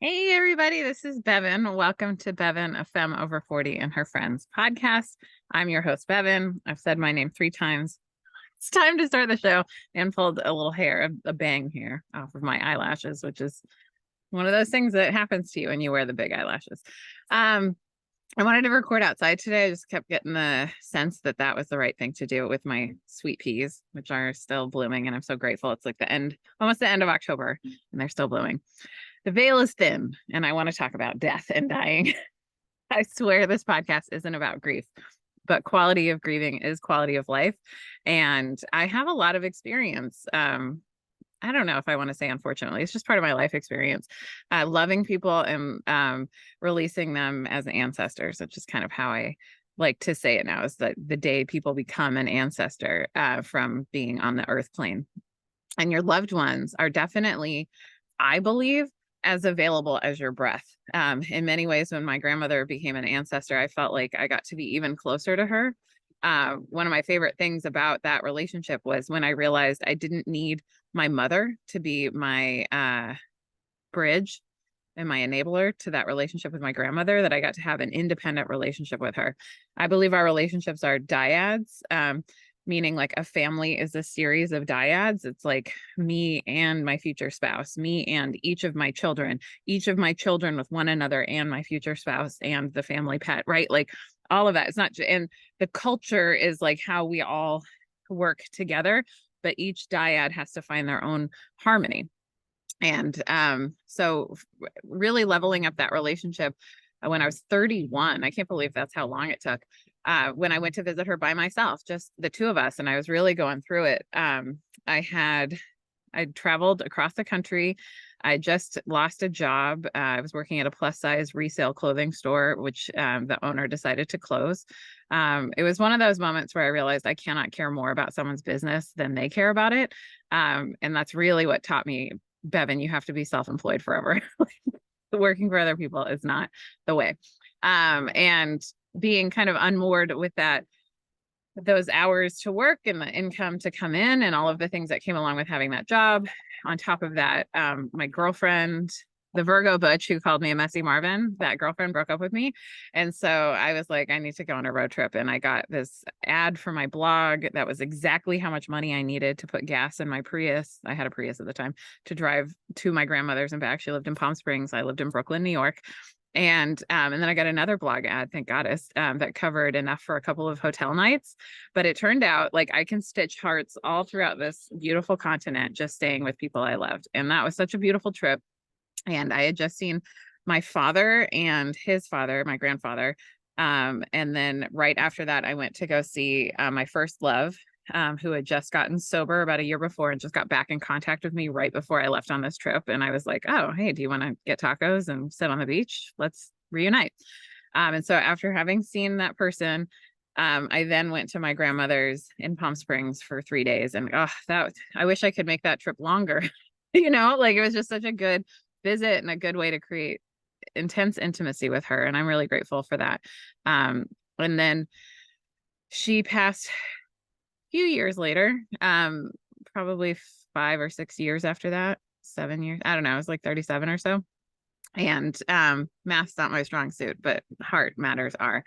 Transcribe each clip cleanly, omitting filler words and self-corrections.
Hey everybody, this is Bevin. Welcome to Bevin, a femme over 40 and her friends podcast. I'm your host, Bevin. I've said my name 3 times. It's time to start the show and pulled a little hair, a bang hair off of my eyelashes, which is one of those things that happens to you when you wear the big eyelashes. I wanted to record outside today. I just kept getting the sense that that was the right thing to do with my sweet peas, which are still blooming. And I'm so grateful. It's like almost the end of October, and they're still blooming. The veil is thin, and I want to talk about death and dying. I swear this podcast isn't about grief, but quality of grieving is quality of life. And I have a lot of experience. I don't know if I want to say unfortunately, it's just part of my life experience, loving people and releasing them as ancestors, which is kind of how I like to say it now, is that the day people become an ancestor from being on the earth plane. And your loved ones are definitely, I believe, as available as your breath. In many ways, when my grandmother became an ancestor, I felt like I got to be even closer to her. One of my favorite things about that relationship was when I realized I didn't need my mother to be my bridge and my enabler to that relationship with my grandmother, that I got to have an independent relationship with her. I believe our relationships are dyads. Meaning like a family is a series of dyads. It's like me and my future spouse, me and each of my children with one another, and my future spouse and the family pet, right? Like all of that. It's not, and the culture is like how we all work together, but each dyad has to find their own harmony. And so really leveling up that relationship when I was 31, I can't believe that's how long it took. When I went to visit her by myself, just the two of us, and I was really going through it. I traveled across the country. I just lost a job. I was working at a plus size resale clothing store, which the owner decided to close. It was one of those moments where I realized I cannot care more about someone's business than they care about it. And that's really what taught me, Bevin, you have to be self-employed forever. Working for other people is not the way. And being kind of unmoored with those hours to work and the income to come in and all of the things that came along with having that job. On top of that, my girlfriend, the Virgo Butch, who called me a messy Marvin, that girlfriend broke up with me. And so I was like, I need to go on a road trip. And I got this ad for my blog that was exactly how much money I needed to put gas in my Prius. I had a Prius at the time, to drive to my grandmother's and back. She lived in Palm Springs. I lived in Brooklyn, New York. And then I got another blog ad, thank goddess, that covered enough for a couple of hotel nights. But it turned out like I can stitch hearts all throughout this beautiful continent just staying with people I loved. And that was such a beautiful trip. And I had just seen my father and his father, my grandfather. And then right after that, I went to go see my first love, who had just gotten sober about a year before and just got back in contact with me right before I left on this trip. And I was like, oh, hey, do you want to get tacos and sit on the beach? Let's reunite. And so after having seen that person, I then went to my grandmother's in Palm Springs for 3 days. And I wish I could make that trip longer. Like it was just such a good visit and a good way to create intense intimacy with her. And I'm really grateful for that. And then she passed few years later, probably 5 or 6 years after that, 7 years. I don't know. I was like 37 or so. And math's not my strong suit, but heart matters are.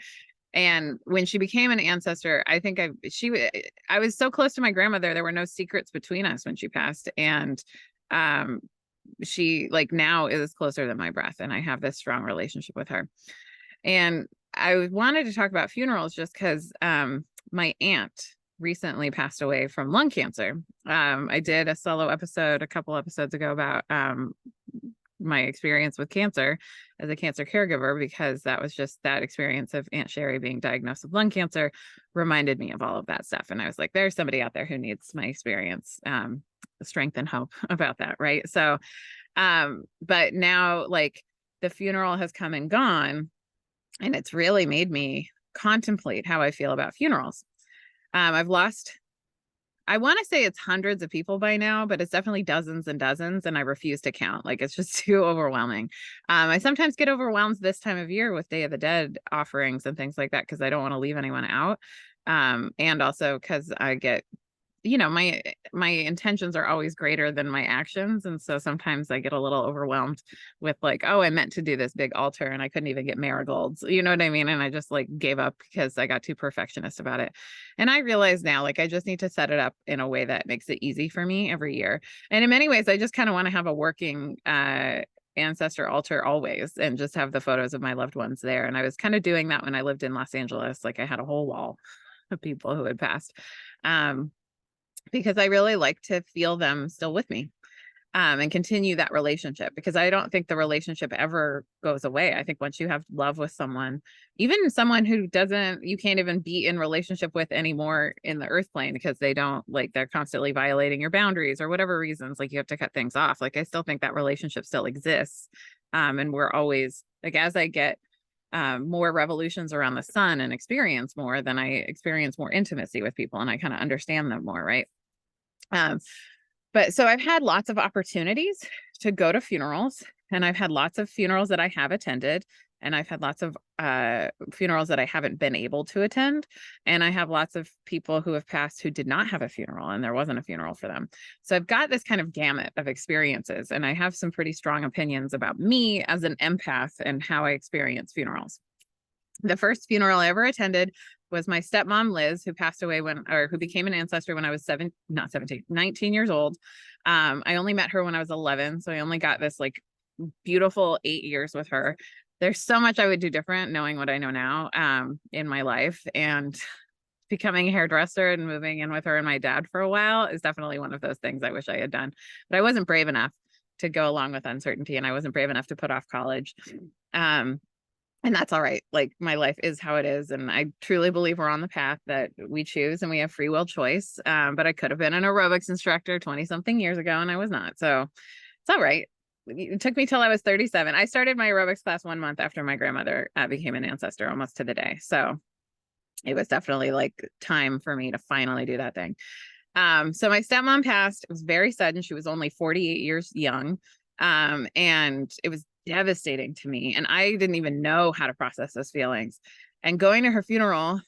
And when she became an ancestor, I think I was so close to my grandmother. There were no secrets between us when she passed. And she like now is closer than my breath. And I have this strong relationship with her. And I wanted to talk about funerals just because my aunt recently passed away from lung cancer. I did a solo episode a couple episodes ago about my experience with cancer as a cancer caregiver, because that was just that experience of Aunt Sherry being diagnosed with lung cancer reminded me of all of that stuff. And I was like, there's somebody out there who needs my experience, strength and hope about that. Right. So, but now like the funeral has come and gone, and it's really made me contemplate how I feel about funerals. I've lost, I want to say it's hundreds of people by now, but it's definitely dozens and dozens, and I refuse to count. Like it's just too overwhelming. I sometimes get overwhelmed this time of year with Day of the Dead offerings and things like that because I don't want to leave anyone out. And also because I get my intentions are always greater than my actions. And so sometimes I get a little overwhelmed with like, oh, I meant to do this big altar and I couldn't even get marigolds. You know what I mean? And I just like gave up because I got too perfectionist about it. And I realize now, like, I just need to set it up in a way that makes it easy for me every year. And in many ways, I just kind of want to have a working ancestor altar always and just have the photos of my loved ones there. And I was kind of doing that when I lived in Los Angeles. Like I had a whole wall of people who had passed. Because I really like to feel them still with me, and continue that relationship, because I don't think the relationship ever goes away. I think once you have love with someone, even someone who you can't even be in relationship with anymore in the earth plane because they're constantly violating your boundaries or whatever reasons, like you have to cut things off. Like I still think that relationship still exists. And we're always like, as I get more revolutions around the sun and experience more, then I experience more intimacy with people and I kind of understand them more, right? But so I've had lots of opportunities to go to funerals, and I've had lots of funerals that I have attended, and I've had lots of funerals that I haven't been able to attend. And I have lots of people who have passed who did not have a funeral and there wasn't a funeral for them. So I've got this kind of gamut of experiences, and I have some pretty strong opinions about me as an empath and how I experience funerals. The first funeral I ever attended was my stepmom, Liz, who passed away who became an ancestor when I was 19 years old. I only met her when I was 11. So I only got this like beautiful 8 years with her. There's so much I would do different knowing what I know now, in my life, and becoming a hairdresser and moving in with her and my dad for a while is definitely one of those things I wish I had done, but I wasn't brave enough to go along with uncertainty, and I wasn't brave enough to put off college. And that's all right. Like my life is how it is. And I truly believe we're on the path that we choose and we have free will choice. But I could have been an aerobics instructor 20 something years ago and I was not. So it's all right. It took me till I was 37. I started my aerobics class 1 month after my grandmother became an ancestor, almost to the day. So it was definitely like time for me to finally do that thing. So my stepmom passed. It was very sudden. She was only 48 years young. And it was devastating to me. And I didn't even know how to process those feelings. And going to her funeral,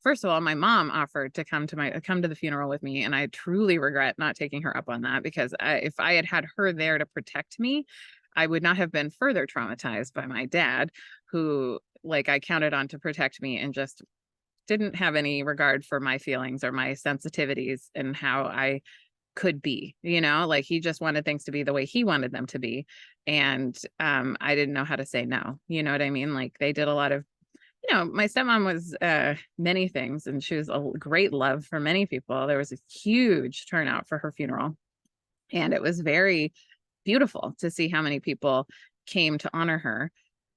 first of all, my mom offered to come to the funeral with me. And I truly regret not taking her up on that, because if I had had her there to protect me, I would not have been further traumatized by my dad, who like I counted on to protect me and just didn't have any regard for my feelings or my sensitivities and how I could be, like he just wanted things to be the way he wanted them to be. And I didn't know how to say no. You know what I mean? Like they did a lot of, my stepmom was many things, and she was a great love for many people. There was a huge turnout for her funeral, and it was very beautiful to see how many people came to honor her.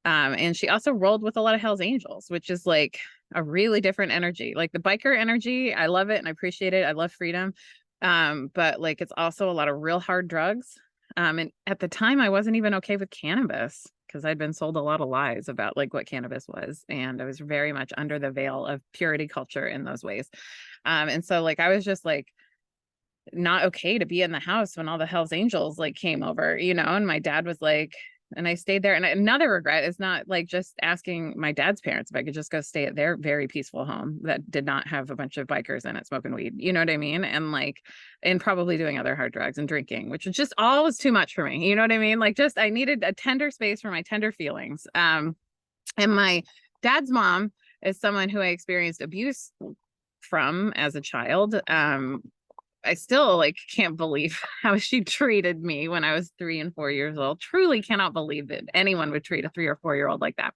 And she also rolled with a lot of Hell's Angels, which is like a really different energy. Like the biker energy, I love it and I appreciate it. I love freedom. But like it's also a lot of real hard drugs. And at the time I wasn't even okay with cannabis because I'd been sold a lot of lies about like what cannabis was. And I was very much under the veil of purity culture in those ways. And so like I was just like not okay to be in the house when all the Hell's Angels like came over, and my dad was like, and I stayed there. And another regret is not like just asking my dad's parents if I could just go stay at their very peaceful home that did not have a bunch of bikers in it smoking weed. You know what I mean? And probably doing other hard drugs and drinking, which was just all was too much for me. You know what I mean? Like just I needed a tender space for my tender feelings. And my dad's mom is someone who I experienced abuse from as a child. I still like can't believe how she treated me when I was 3 and 4 years old. Truly cannot believe that anyone would treat a 3 or 4 year old like that.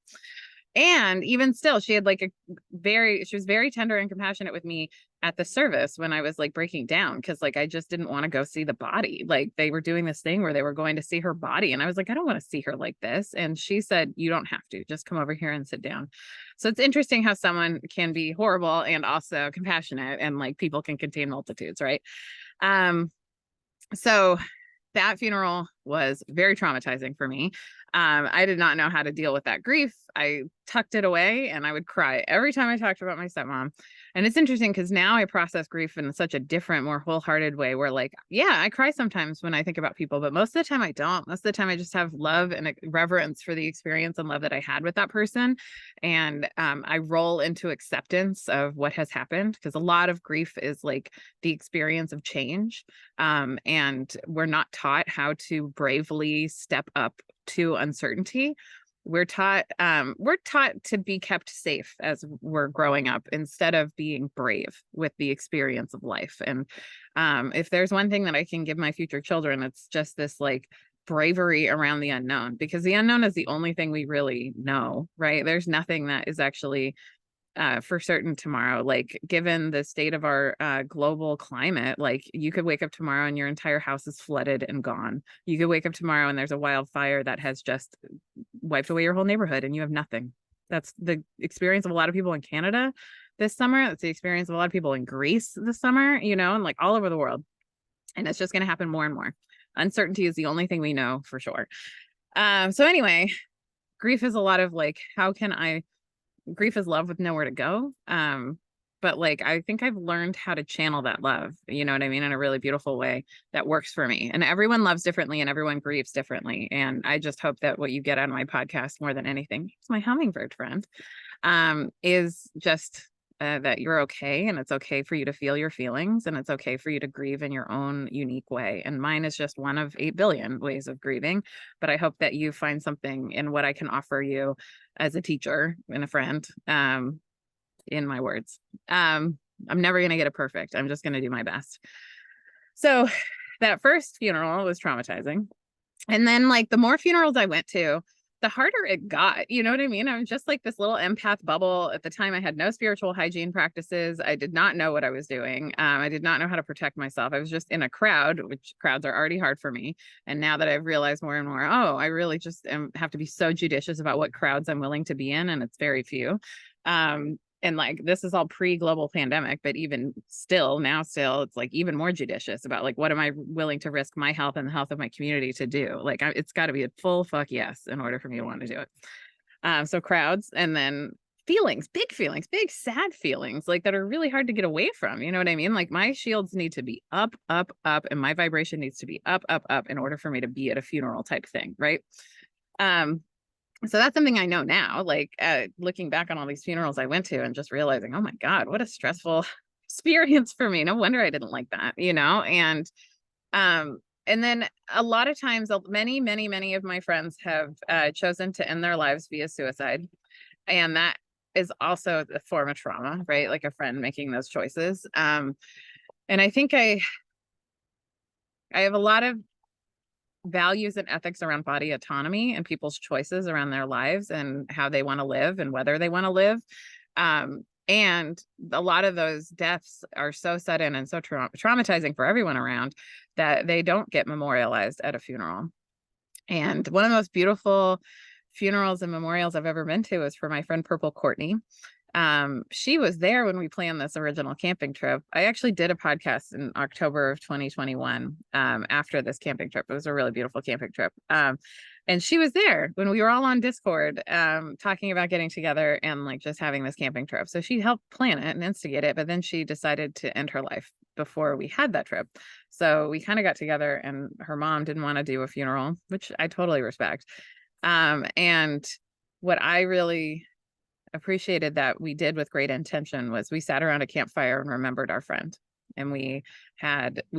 And even still, she had like she was very tender and compassionate with me at the service when I was like breaking down, because like I just didn't want to go see the body. Like they were doing this thing where they were going to see her body, and I was like, I don't want to see her like this. And she said, you don't have to, just come over here and sit down. So it's interesting how someone can be horrible and also compassionate, and like people can contain multitudes, right? So that funeral was very traumatizing for me. I did not know how to deal with that grief. I tucked it away and I would cry every time I talked about my stepmom. And it's interesting because now I process grief in such a different, more wholehearted way where, like, yeah, I cry sometimes when I think about people, but most of the time I don't. Most of the time I just have love and reverence for the experience and love that I had with that person. And I roll into acceptance of what has happened, because a lot of grief is like the experience of change. And we're not taught how to bravely step up to uncertainty. We're taught to be kept safe as we're growing up instead of being brave with the experience of life. And if there's one thing that I can give my future children, it's just this like bravery around the unknown, because the unknown is the only thing we really know, right? There's nothing that is actually for certain tomorrow. Like, given the state of our global climate, like, you could wake up tomorrow and your entire house is flooded and gone. You could wake up tomorrow and there's a wildfire that has just wiped away your whole neighborhood and you have nothing. That's the experience of a lot of people in Canada this summer. That's the experience of a lot of people in Greece this summer, you know, and like all over the world. And it's just going to happen more and more. Uncertainty is the only thing we know for sure. So anyway, grief is a lot of like, grief is love with nowhere to go. But like, I think I've learned how to channel that love, you know what I mean, in a really beautiful way that works for me. And everyone loves differently and everyone grieves differently. And I just hope that what you get out of my podcast more than anything, it's my hummingbird friend, is just that you're okay, and it's okay for you to feel your feelings, and it's okay for you to grieve in your own unique way. And mine is just one of 8 billion ways of grieving. But I hope that you find something in what I can offer you as a teacher and a friend, in my words. I'm never going to get it perfect. I'm just going to do my best. So that first funeral was traumatizing. And then like the more funerals I went to, the harder it got. You know what I mean? I was just like this little empath bubble. At the time, I had no spiritual hygiene practices. I did not know what I was doing. I did not know how to protect myself. I was just in a crowd, which crowds are already hard for me. And now that I've realized more and more, oh, I really just have to be so judicious about what crowds I'm willing to be in. And it's very few. And like, this is all pre-global pandemic, but even still, it's like even more judicious about like, what am I willing to risk my health and the health of my community to do? Like, it's got to be a full fuck yes in order for me to want to do it. So crowds, and then feelings, big sad feelings, like that are really hard to get away from. You know what I mean? Like, my shields need to be up, up, up, and my vibration needs to be up, up, up in order for me to be at a funeral type thing, right? So that's something I know now, like looking back on all these funerals I went to and just realizing, oh my God, what a stressful experience for me. No wonder I didn't like that, you know? And then a lot of times, many of my friends have chosen to end their lives via suicide. And that is also a form of trauma, right? Like a friend making those choices. And I think I have a lot of values and ethics around body autonomy and people's choices around their lives and how they want to live and whether they want to live. And a lot of those deaths are so sudden and so traumatizing for everyone around that they don't get memorialized at a funeral. And one of the most beautiful funerals and memorials I've ever been to is for my friend Purple Courtney. She was there when we planned this original camping trip. I actually did a podcast in October of 2021 after this camping trip. It was a really beautiful camping trip. And she was there when we were all on Discord talking about getting together and like just having this camping trip. So she helped plan it and instigate it, but then she decided to end her life before we had that trip. So we kind of got together, and her mom didn't want to do a funeral, which I totally respect. And what I really appreciated that we did with great intention was we sat around a campfire and remembered our friend. And we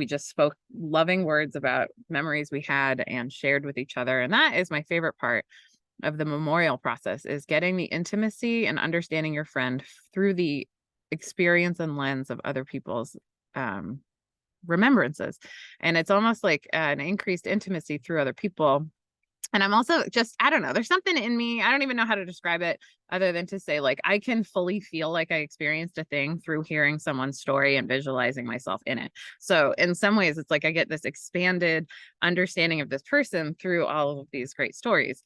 just spoke loving words about memories we had and shared with each other. And that is my favorite part of the memorial process, is getting the intimacy and understanding your friend through the experience and lens of other people's remembrances. And it's almost like an increased intimacy through other people. And I'm also just, I don't know, there's something in me, I don't even know how to describe it other than to say, like, I can fully feel like I experienced a thing through hearing someone's story and visualizing myself in it. So in some ways, it's like I get this expanded understanding of this person through all of these great stories.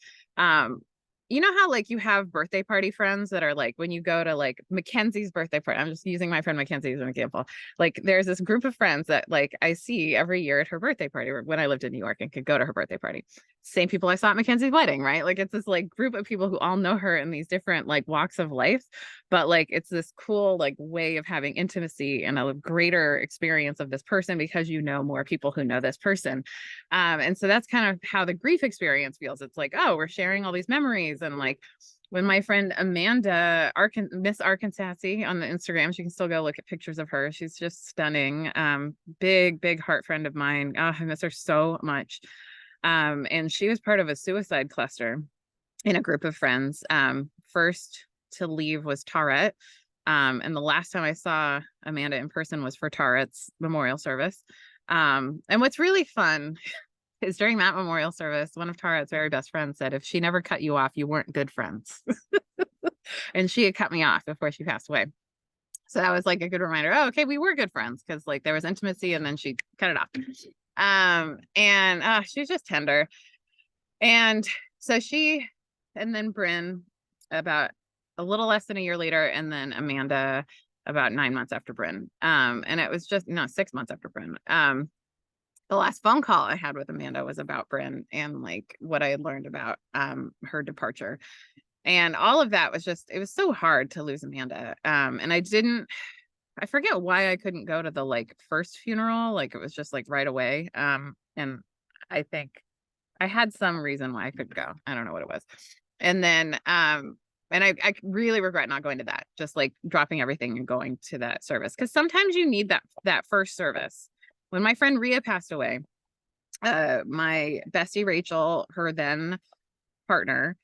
you know how like you have birthday party friends that are like when you go to like Mackenzie's birthday party. I'm just using my friend Mackenzie as an example. Like there's this group of friends that like I see every year at her birthday party or when I lived in New York and could go to her birthday party. Same people I saw at Mackenzie's wedding, right? Like it's this like group of people who all know her in these different like walks of life, but like it's this cool like way of having intimacy and a greater experience of this person because you know more people who know this person. And so that's kind of how the grief experience feels. It's like, oh, we're sharing all these memories. And like when my friend Amanda, Miss Arkansas on the Instagram, you can still go look at pictures of her. She's just stunning. Big heart friend of mine. Oh, I miss her so much. And she was part of a suicide cluster in a group of friends. First to leave was Tarot. And the last time I saw Amanda in person was for Taret's memorial service. And what's really fun is during that memorial service, one of Taret's very best friends said, if she never cut you off, you weren't good friends. And she had cut me off before she passed away. So that was like a good reminder. Oh, okay, we were good friends because like there was intimacy and then she cut it off. And she was just tender. And so and then Bryn about a little less than a year later, and then Amanda about 9 months after Bryn. And it was just 6 months after Bryn. The last phone call I had with Amanda was about Bryn and like what I had learned about her departure. And all of that was just, it was so hard to lose Amanda. And I forget why I couldn't go to the like first funeral. Like it was just like right away. And I think I had some reason why I couldn't go. I don't know what it was. And then, and I really regret not going to that, just like dropping everything and going to that service. Cause sometimes you need that first service. When my friend Rhea passed away, my bestie Rachel, her then partner,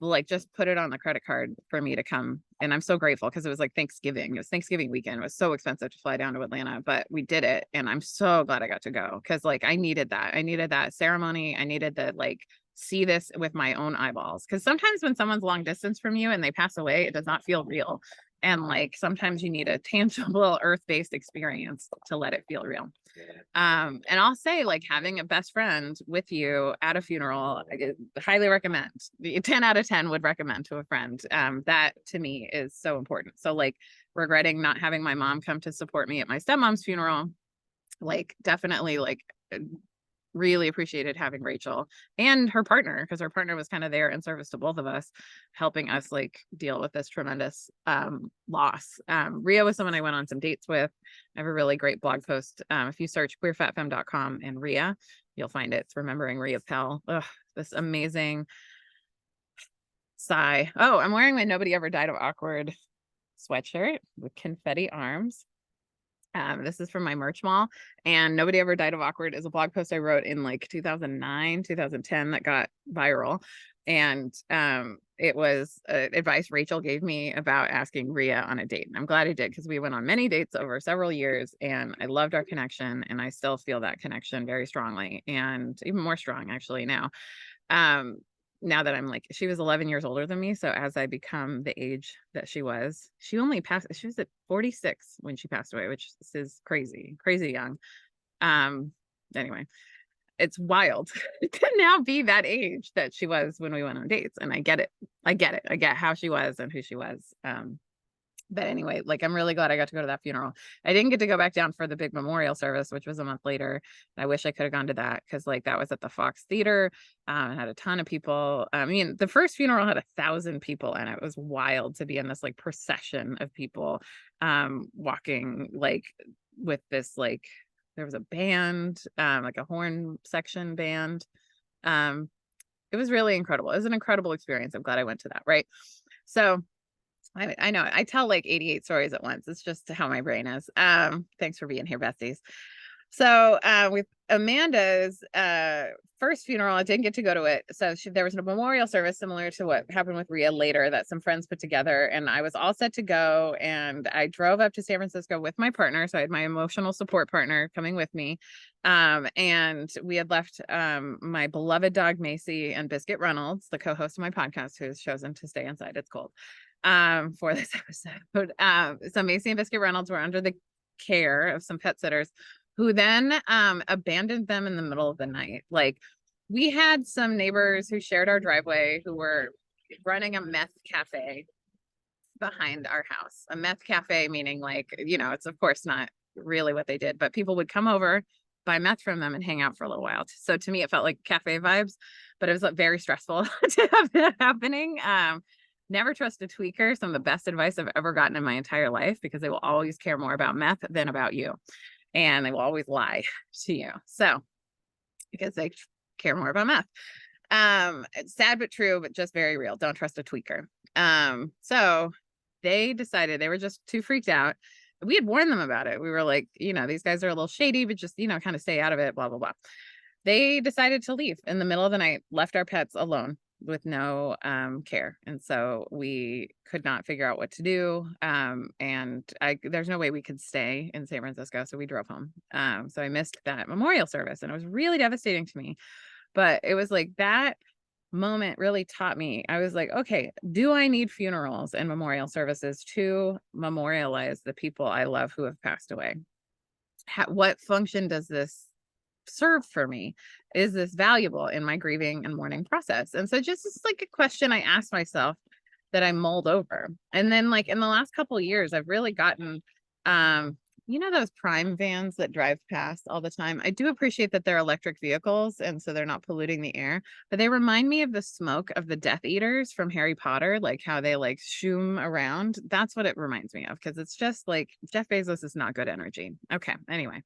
like just put it on the credit card for me to come. And I'm so grateful because it was like Thanksgiving. It was Thanksgiving weekend. It was so expensive to fly down to Atlanta, but we did it. And I'm so glad I got to go because like I needed that. I needed that ceremony. I needed to like see this with my own eyeballs. Because sometimes when someone's long distance from you and they pass away, it does not feel real. And like sometimes you need a tangible earth-based experience to let it feel real. And I'll say like having a best friend with you at a funeral, I highly recommend. 10 out of 10 would recommend to a friend. That to me is so important. So like regretting not having my mom come to support me at my stepmom's funeral, like definitely like really appreciated having Rachel and her partner, because her partner was kind of there in service to both of us, helping us like deal with this tremendous loss. Rhea was someone I went on some dates with. I have a really great blog post. If you search queerfatfemme.com and Rhea, you'll find it. It's Remembering Rhea Pell. Ugh, this amazing sigh. Oh, I'm wearing my Nobody Ever Died of Awkward sweatshirt with confetti arms. This is from my merch mall, and Nobody Ever Died of Awkward is a blog post I wrote in like 2009, 2010 that got viral. And it was advice Rachel gave me about asking Rhea on a date. And I'm glad I did because we went on many dates over several years and I loved our connection and I still feel that connection very strongly and even more strong actually now. Now that I'm like, she was 11 years older than me. So as I become the age that she was at 46 when she passed away, which is crazy young. Anyway, it's wild to now be that age that she was when we went on dates. And I get it. I get how she was and who she was. But anyway, like I'm really glad I got to go to that funeral. I didn't get to go back down for the big memorial service, which was a month later. I wish I could have gone to that because like that was at the Fox Theater. It had a ton of people. I mean, the first funeral had 1,000 people and it was wild to be in this like procession of people walking like with this like there was a band, like a horn section band. It was really incredible. It was an incredible experience. I'm glad I went to that. Right. So I know I tell like 88 stories at once. It's just how my brain is. Thanks for being here, besties. So with Amanda's first funeral, I didn't get to go to it. So there was a memorial service similar to what happened with Rhea later that some friends put together. And I was all set to go. And I drove up to San Francisco with my partner. So I had my emotional support partner coming with me. And we had left my beloved dog, Macy, and Biscuit Reynolds, the co-host of my podcast, who has chosen to stay inside. It's cold. For this episode. So Macy and Biscuit Reynolds were under the care of some pet sitters who then abandoned them in the middle of the night. Like we had some neighbors who shared our driveway who were running a meth cafe behind our house. A meth cafe, meaning like, it's of course not really what they did, but people would come over, buy meth from them and hang out for a little while. So to me, it felt like cafe vibes, but it was like very stressful to have that happening. Never trust a tweaker. Some of the best advice I've ever gotten in my entire life, because they will always care more about meth than about you. And they will always lie to you. So, because they care more about meth. It's sad but true, but just very real. Don't trust a tweaker. So they decided, they were just too freaked out. We had warned them about it. We were like, these guys are a little shady, but just, kind of stay out of it, blah, blah, blah. They decided to leave in the middle of the night, left our pets alone with no care. And so we could not figure out what to do. And there's no way we could stay in San Francisco. So we drove home. So I missed that memorial service, and it was really devastating to me. But it was like that moment really taught me. I was like, okay, do I need funerals and memorial services to memorialize the people I love who have passed away? What function does this serve for me? Is this valuable in my grieving and mourning process? And so just is like a question I asked myself that I mulled over. And then like in the last couple of years, I've really gotten those Prime vans that drive past all the time. I do appreciate that they're electric vehicles, and so they're not polluting the air, but they remind me of the smoke of the Death Eaters from Harry Potter, like how they like shoom around. That's what it reminds me of, because it's just like Jeff Bezos is not good energy. Okay, anyway.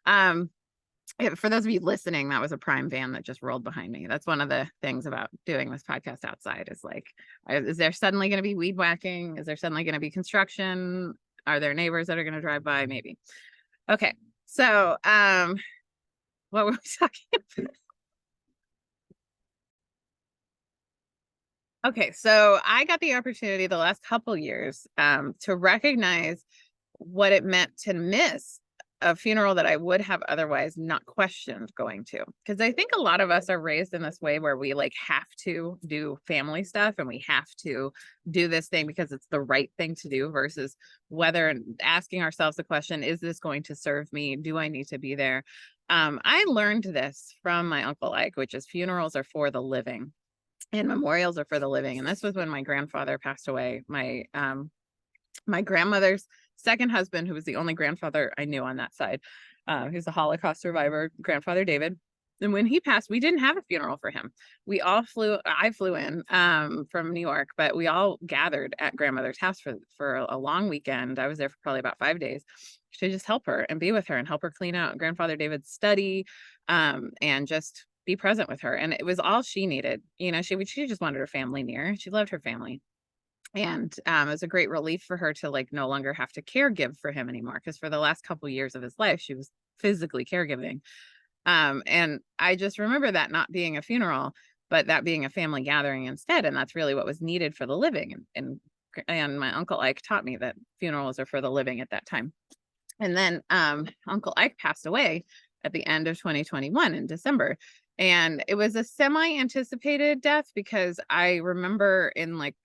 For those of you listening, that was a Prime van that just rolled behind me. That's one of the things about doing this podcast outside, is like, is there suddenly going to be weed whacking? Is there suddenly going to be construction? Are there neighbors that are going to drive by? Maybe. Okay. So, what were we talking about? Okay. So I got the opportunity the last couple years, to recognize what it meant to miss a funeral that I would have otherwise not questioned going to. Because I think a lot of us are raised in this way where we like have to do family stuff, and we have to do this thing because it's the right thing to do, versus whether asking ourselves the question, is this going to serve me? Do I need to be there? I learned this from my Uncle Ike, which is funerals are for the living and memorials are for the living. And this was when my grandfather passed away. My grandmother's second husband, who was the only grandfather I knew on that side, who's a Holocaust survivor, grandfather David. And when he passed, we didn't have a funeral for him. I flew in from New York, but we all gathered at grandmother's house for a long weekend. I was there for probably about 5 days to just help her and be with her and help her clean out grandfather David's study, and just be present with her. And it was all she needed. She just wanted her family near. She loved her family. And it was a great relief for her to like no longer have to caregive for him anymore, because for the last couple of years of his life, she was physically caregiving. And I just remember that not being a funeral, but that being a family gathering instead. And that's really what was needed for the living. And my Uncle Ike taught me that funerals are for the living at that time. And then Uncle Ike passed away at the end of 2021 in December. And it was a semi-anticipated death, because I remember in like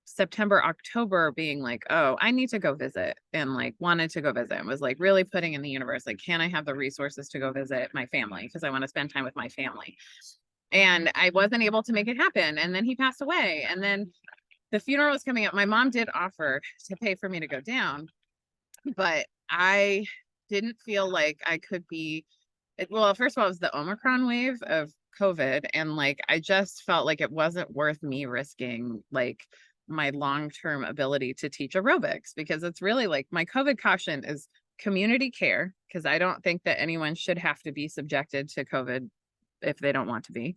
September, October being like, oh, I need to go visit, and like wanted to go visit, and was like really putting in the universe, like, can I have the resources to go visit my family? Because I want to spend time with my family. And I wasn't able to make it happen. And then he passed away. And then the funeral was coming up. My mom did offer to pay for me to go down, but I didn't feel like I could be. Well, first of all, it was the Omicron wave of COVID. And like, I just felt like it wasn't worth me risking like my long-term ability to teach aerobics, because it's really like my COVID caution is community care, because I don't think that anyone should have to be subjected to COVID if they don't want to be.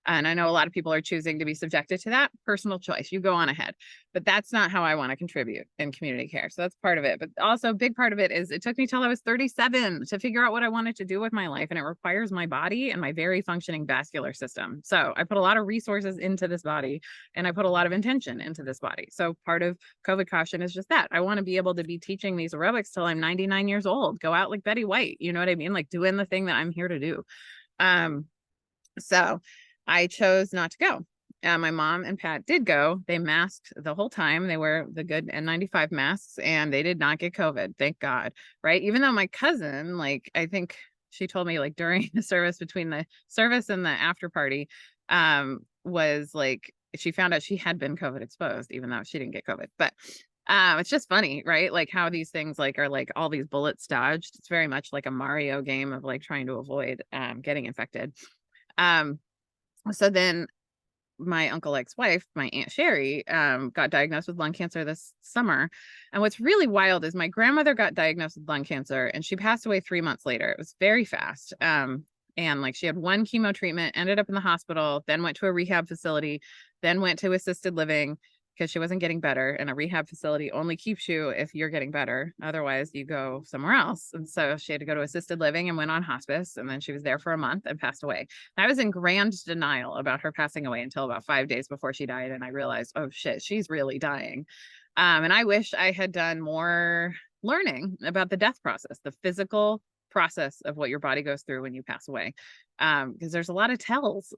And I know a lot of people are choosing to be subjected to that. Personal choice. You go on ahead. But that's not how I want to contribute in community care. So that's part of it. But also a big part of it is it took me till I was 37 to figure out what I wanted to do with my life. And it requires my body and my very functioning vascular system. So I put a lot of resources into this body, and I put a lot of intention into this body. So part of COVID caution is just that. I want to be able to be teaching these aerobics till I'm 99 years old. Go out like Betty White. You know what I mean? Like doing the thing that I'm here to do. So I chose not to go. My mom and Pat did go. They masked the whole time. They wear the good N95 masks, and they did not get COVID. Thank God. Right. Even though my cousin, like, I think she told me like during the service, between the service and the after party, was like, she found out she had been COVID exposed, even though she didn't get COVID. But it's just funny, right? Like how these things like are like all these bullets dodged. It's very much like a Mario game of like trying to avoid getting infected. So then my Uncle X's wife, my Aunt Sherry, got diagnosed with lung cancer this summer. And what's really wild is my grandmother got diagnosed with lung cancer and she passed away 3 months later. It was very fast. And like she had one chemo treatment, ended up in the hospital, then went to a rehab facility, then went to assisted living because she wasn't getting better. And a rehab facility only keeps you if you're getting better. Otherwise, you go somewhere else. And so she had to go to assisted living and went on hospice. And then she was there for a month and passed away. I was in grand denial about her passing away until about 5 days before she died. And I realized, oh shit, she's really dying. And I wish I had done more learning about the death process, the physical process of what your body goes through when you pass away. Because there's a lot of tells.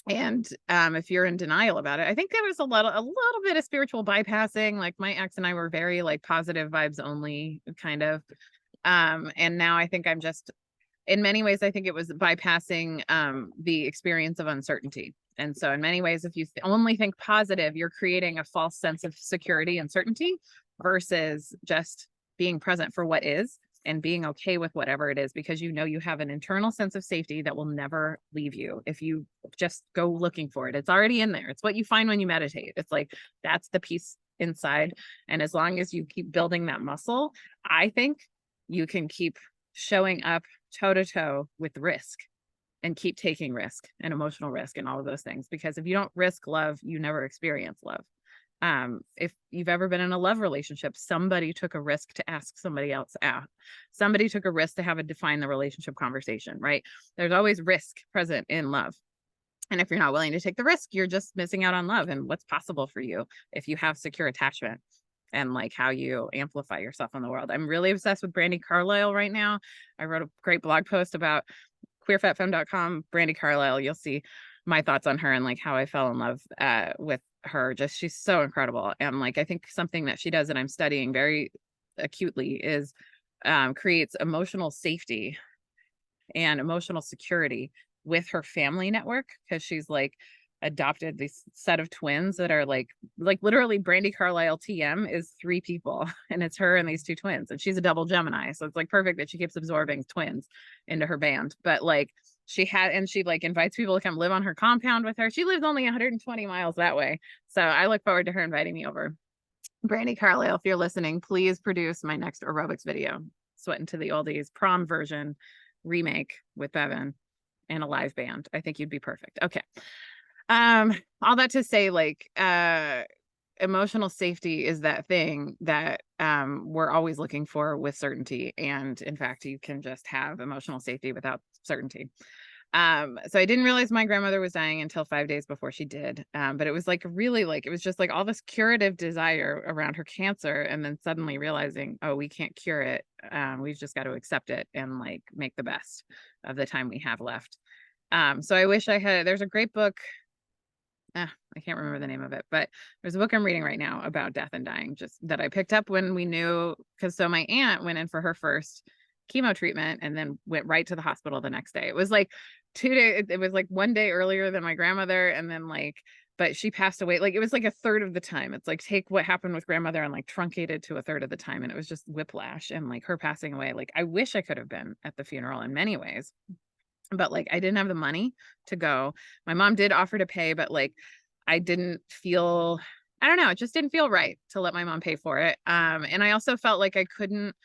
And if you're in denial about it, I think there was a little bit of spiritual bypassing. Like my ex and I were very like positive vibes only kind of. And now I think I'm just, in many ways, I think it was bypassing the experience of uncertainty. And so in many ways, if you only think positive, you're creating a false sense of security and certainty versus just being present for what is and being okay with whatever it is, because you know you have an internal sense of safety that will never leave you if you just go looking for it. It's already in there. It's what you find when you meditate. It's like, that's the peace inside. And as long as you keep building that muscle, I think you can keep showing up toe to toe with risk and keep taking risk and emotional risk and all of those things. Because if you don't risk love, you never experience love. If you've ever been in a love relationship, somebody took a risk to ask somebody else out. Somebody took a risk to have a define the relationship conversation, right? There's always risk present in love. And if you're not willing to take the risk, you're just missing out on love and what's possible for you if you have secure attachment and like how you amplify yourself in the world. I'm really obsessed with Brandi Carlile right now. I wrote a great blog post about queerfatfemme.com, Brandi Carlile. You'll see my thoughts on her and like how I fell in love with her. Just, she's so incredible. And like, I think something that she does that I'm studying very acutely is creates emotional safety and emotional security with her family network, because she's like adopted this set of twins that are like literally Brandi Carlile TM is 3 people and it's her and these 2 twins, and she's a double Gemini, so it's like perfect that she keeps absorbing twins into her band. But like she like invites people to come live on her compound with her. She lives only 120 miles that way, so I look forward to her inviting me over. Brandi Carlile, if you're listening, please produce my next aerobics video, Sweating to the Oldies prom version remake with Bevin and a live band. I think you'd be perfect. Okay. All that to say, like, emotional safety is that thing that we're always looking for with certainty. And in fact, you can just have emotional safety without certainty. So I didn't realize my grandmother was dying until 5 days before she did. But it was like really like, it was just like all this curative desire around her cancer. And then suddenly realizing, oh, we can't cure it. We've just got to accept it and like make the best of the time we have left. So I wish I had, there's a great book. I can't remember the name of it, but there's a book I'm reading right now about death and dying, just that I picked up when we knew, because so my aunt went in for her first chemo treatment and then went right to the hospital the next day. It was like 2 days, it was like 1 day earlier than my grandmother, and then like, but she passed away, like it was like a third of the time. It's like take what happened with grandmother and like truncated to a third of the time, and it was just whiplash. And like her passing away, like I wish I could have been at the funeral in many ways, but like I didn't have the money to go. My mom did offer to pay, but like I didn't feel, I don't know, it just didn't feel right to let my mom pay for it. And I also felt like I couldn't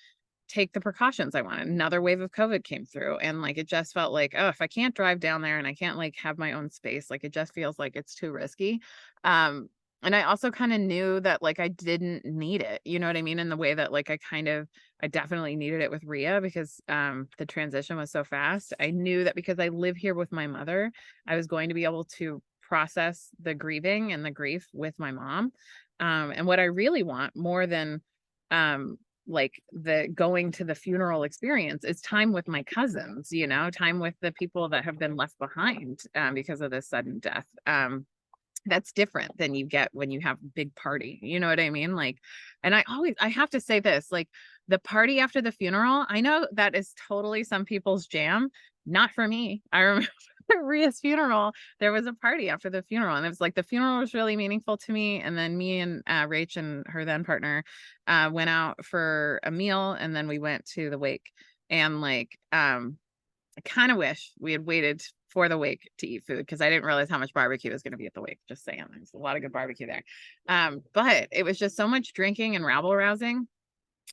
take the precautions I wanted. Another wave of COVID came through, and like it just felt like, oh, if I can't drive down there and I can't like have my own space, like it just feels like it's too risky. And I also kind of knew that like I didn't need it, you know what I mean? In the way that like I definitely needed it with Rhea, because the transition was so fast. I knew that because I live here with my mother, I was going to be able to process the grieving and the grief with my mom. And what I really want more than like the going to the funeral experience is time with my cousins, you know, time with the people that have been left behind because of this sudden death. That's different than you get when you have a big party, you know what I mean? Like, and I have to say this, like The party after the funeral, I know that is totally some people's jam. Not for me. I remember Ria's funeral, there was a party after the funeral, and it was like the funeral was really meaningful to me. And then me and Rach and her then partner went out for a meal, and then we went to the wake. And like, I kind of wish we had waited for the wake to eat food, because I didn't realize how much barbecue was going to be at the wake. Just saying, there's a lot of good barbecue there. But it was just so much drinking and rabble rousing.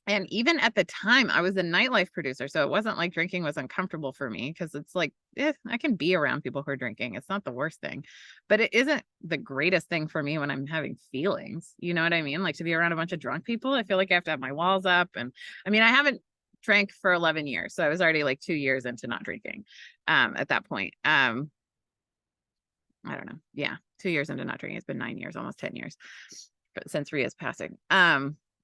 And even at the time, I was a nightlife producer, so it wasn't like drinking was uncomfortable for me, because it's like, I can be around people who are drinking. It's not the worst thing, but it isn't the greatest thing for me when I'm having feelings. You know what I mean? Like, to be around a bunch of drunk people, I feel like I have to have my walls up. And I mean, I haven't drank for 11 years, so I was already like 2 years into not drinking at that point. I don't know. Yeah, 2 years into not drinking. It's been 9 years, almost 10 years since Ria's passing.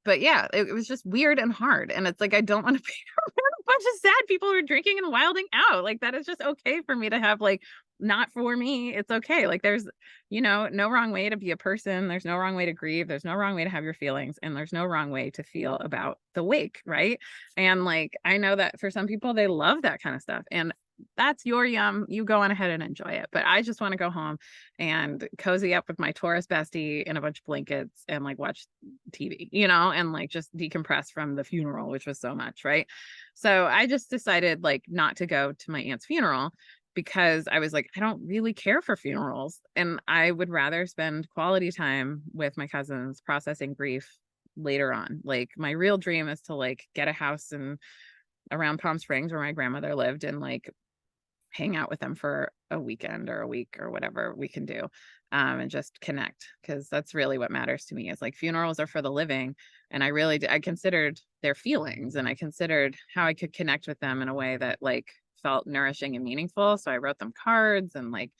But yeah, it was just weird and hard. And it's like, I don't want to be around a bunch of sad people who are drinking and wilding out. Like, that is just okay for me to have, like, not for me. It's okay. Like, there's, no wrong way to be a person. There's no wrong way to grieve. There's no wrong way to have your feelings. And there's no wrong way to feel about the wake. Right. And like, I know that for some people, they love that kind of stuff. And that's your yum. You go on ahead and enjoy it. But I just want to go home and cozy up with my Taurus bestie in a bunch of blankets and like watch TV, and like just decompress from the funeral, which was so much. Right. So I just decided like not to go to my aunt's funeral, because I was like, I don't really care for funerals, and I would rather spend quality time with my cousins processing grief later on. Like, my real dream is to like get a house in around Palm Springs where my grandmother lived, and like hang out with them for a weekend or a week or whatever we can do, and just connect, because that's really what matters to me. Is like, funerals are for the living, and I considered their feelings, and I considered how I could connect with them in a way that like felt nourishing and meaningful. So I wrote them cards, and like,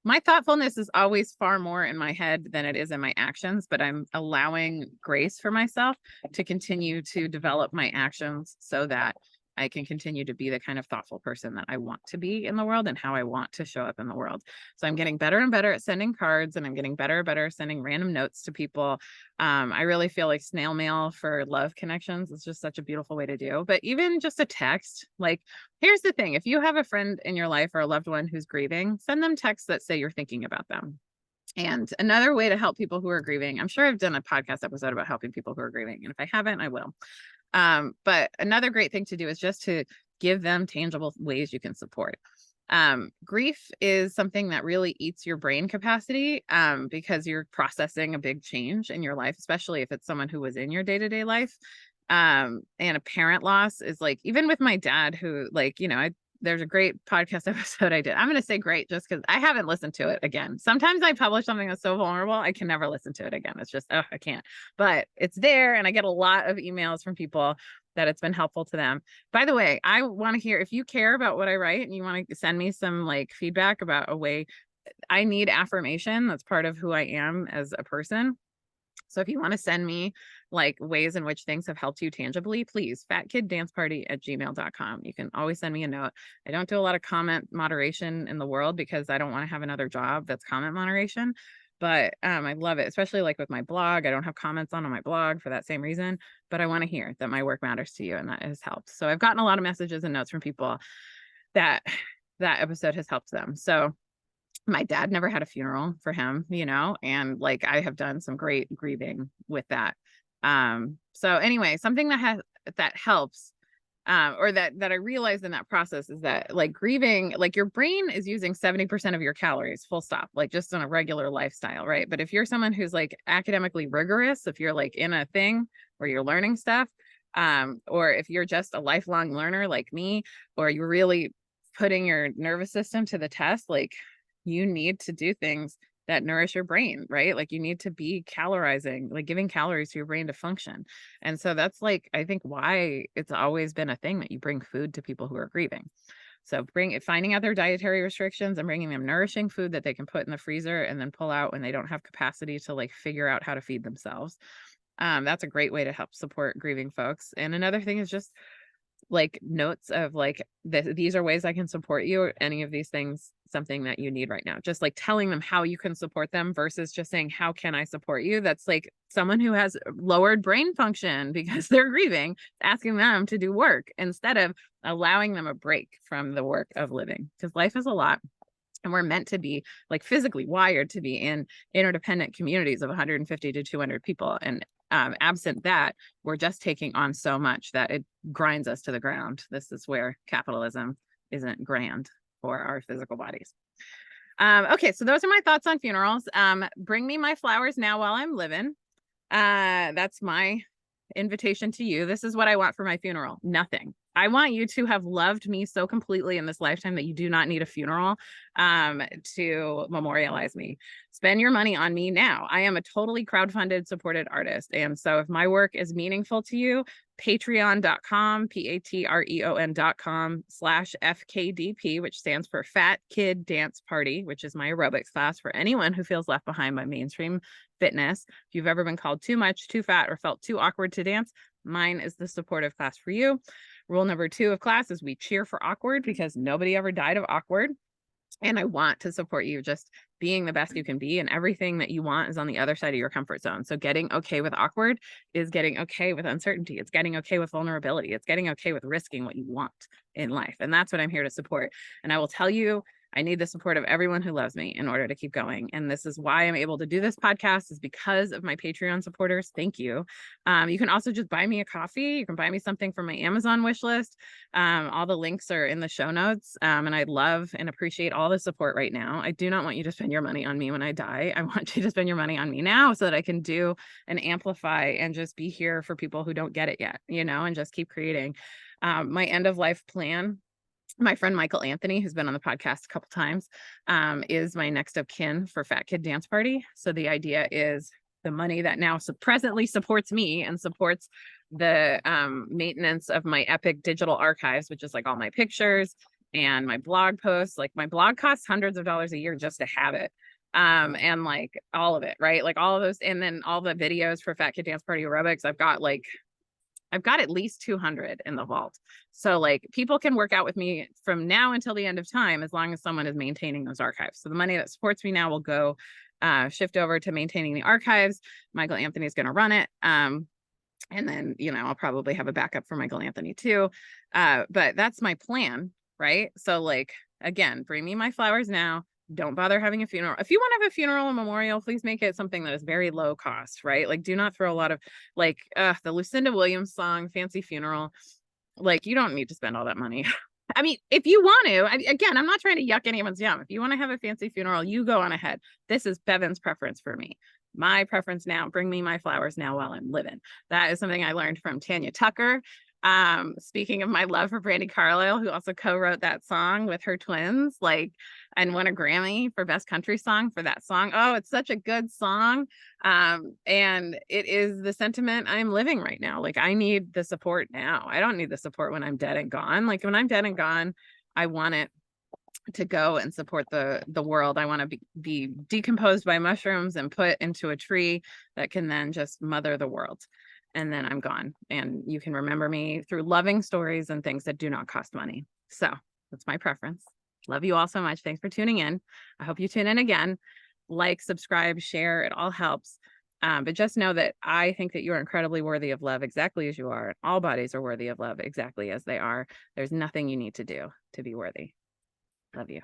my thoughtfulness is always far more in my head than it is in my actions, but I'm allowing grace for myself to continue to develop my actions so that I can continue to be the kind of thoughtful person that I want to be in the world and how I want to show up in the world. So I'm getting better and better at sending cards, and I'm getting better and better at sending random notes to people. I really feel like snail mail for love connections is just such a beautiful way to do. But even just a text, like, here's the thing. If you have a friend in your life or a loved one who's grieving, send them texts that say you're thinking about them. And another way to help people who are grieving, I'm sure I've done a podcast episode about helping people who are grieving, and if I haven't, I will. But another great thing to do is just to give them tangible ways you can support. Grief is something that really eats your brain capacity, because you're processing a big change in your life, especially if it's someone who was in your day-to-day life. And a parent loss is like, even with my dad, who like, there's a great podcast episode I did. I'm going to say great just because I haven't listened to it again. Sometimes I publish something that's so vulnerable, I can never listen to it again. It's just, I can't. But it's there, and I get a lot of emails from people that it's been helpful to them. By the way, I want to hear, if you care about what I write and you want to send me some like feedback about a way, I need affirmation. That's part of who I am as a person. So if you want to send me like ways in which things have helped you tangibly, please, fatkiddanceparty@gmail.com. You can always send me a note. I don't do a lot of comment moderation in the world because I don't want to have another job that's comment moderation. But I love it, especially like with my blog. I don't have comments on my blog for that same reason, but I want to hear that my work matters to you, and that has helped. So I've gotten a lot of messages and notes from people that episode has helped them. So my dad never had a funeral for him, and like, I have done some great grieving with that. So anyway, something that helps, or that I realized in that process, is that like, grieving, like, your brain is using 70% of your calories, full stop, like just on a regular lifestyle, right? But if you're someone who's like academically rigorous, if you're like in a thing where you're learning stuff, or if you're just a lifelong learner like me, or you're really putting your nervous system to the test, like, you need to do things that nourish your brain, right? Like, you need to be calorizing, like giving calories to your brain to function. And so that's like, I think why it's always been a thing that you bring food to people who are grieving. So finding out their dietary restrictions and bringing them nourishing food that they can put in the freezer and then pull out when they don't have capacity to like figure out how to feed themselves. That's a great way to help support grieving folks. And another thing is just like notes of like, these are ways I can support you, or any of these things something that you need right now. Just like telling them how you can support them versus just saying, how can I support you? That's like someone who has lowered brain function because they're grieving, asking them to do work instead of allowing them a break from the work of living, because life is a lot. And we're meant to be like physically wired to be in interdependent communities of 150 to 200 people. And absent that, we're just taking on so much that it grinds us to the ground. This is where capitalism isn't grand for our physical bodies. Okay, so those are my thoughts on funerals. Bring me my flowers now while I'm living. That's my invitation to you. This is what I want for my funeral. Nothing. I want you to have loved me so completely in this lifetime that you do not need a funeral to memorialize me. Spend your money on me now. I am a totally crowdfunded, supported artist. And so if my work is meaningful to you, patreon.com, patreon.com/FKDP, which stands for Fat Kid Dance Party, which is my aerobics class for anyone who feels left behind by mainstream fitness. If you've ever been called too much, too fat, or felt too awkward to dance, mine is the supportive class for you. Rule number 2 of class is we cheer for awkward, because nobody ever died of awkward. And I want to support you just being the best you can be, and everything that you want is on the other side of your comfort zone. So getting okay with awkward is getting okay with uncertainty. It's getting okay with vulnerability. It's getting okay with risking what you want in life. And that's what I'm here to support. And I will tell you, I need the support of everyone who loves me in order to keep going. And this is why I'm able to do this podcast, is because of my Patreon supporters. Thank you. You can also just buy me a coffee. You can buy me something from my Amazon wish list. All the links are in the show notes. And I love and appreciate all the support right now. I do not want you to spend your money on me when I die. I want you to spend your money on me now so that I can do and amplify and just be here for people who don't get it yet, and just keep creating. My end of life plan, my friend Michael Anthony, who's been on the podcast a couple times, is my next of kin for Fat Kid Dance Party. So the idea is the money that now presently supports me and supports the maintenance of my epic digital archives, which is like all my pictures and my blog posts. Like my blog costs hundreds of dollars a year just to have it. And like all of it, right? Like all of those, and then all the videos for Fat Kid Dance Party aerobics. I've got at least 200 in the vault. So like people can work out with me from now until the end of time, as long as someone is maintaining those archives. So the money that supports me now will go shift over to maintaining the archives. Michael Anthony is going to run it. And then, I'll probably have a backup for Michael Anthony too. But that's my plan, right? So like, again, bring me my flowers now. Don't bother having a funeral. If you want to have a funeral and memorial, please make it something that is very low cost, right? Like, do not throw a lot of like the Lucinda Williams song, Fancy Funeral. Like, you don't need to spend all that money. I mean, if you want to, again, I'm not trying to yuck anyone's yum. If you want to have a fancy funeral, you go on ahead. This is Bevin's preference for me. My preference now, bring me my flowers now while I'm living. That is something I learned from Tanya Tucker. Speaking of my love for Brandi Carlile, who also co-wrote that song with her twins, and won a Grammy for Best Country Song for that song. Oh, it's such a good song. And it is the sentiment I'm living right now. Like, I need the support now. I don't need the support when I'm dead and gone. Like, when I'm dead and gone, I want it to go and support the world. I want to be decomposed by mushrooms and put into a tree that can then just mother the world. And then I'm gone. And you can remember me through loving stories and things that do not cost money. So that's my preference. Love you all so much. Thanks for tuning in. I hope you tune in again. Like, subscribe, share. It all helps. But just know that I think that you are incredibly worthy of love exactly as you are. All bodies are worthy of love exactly as they are. There's nothing you need to do to be worthy. Love you.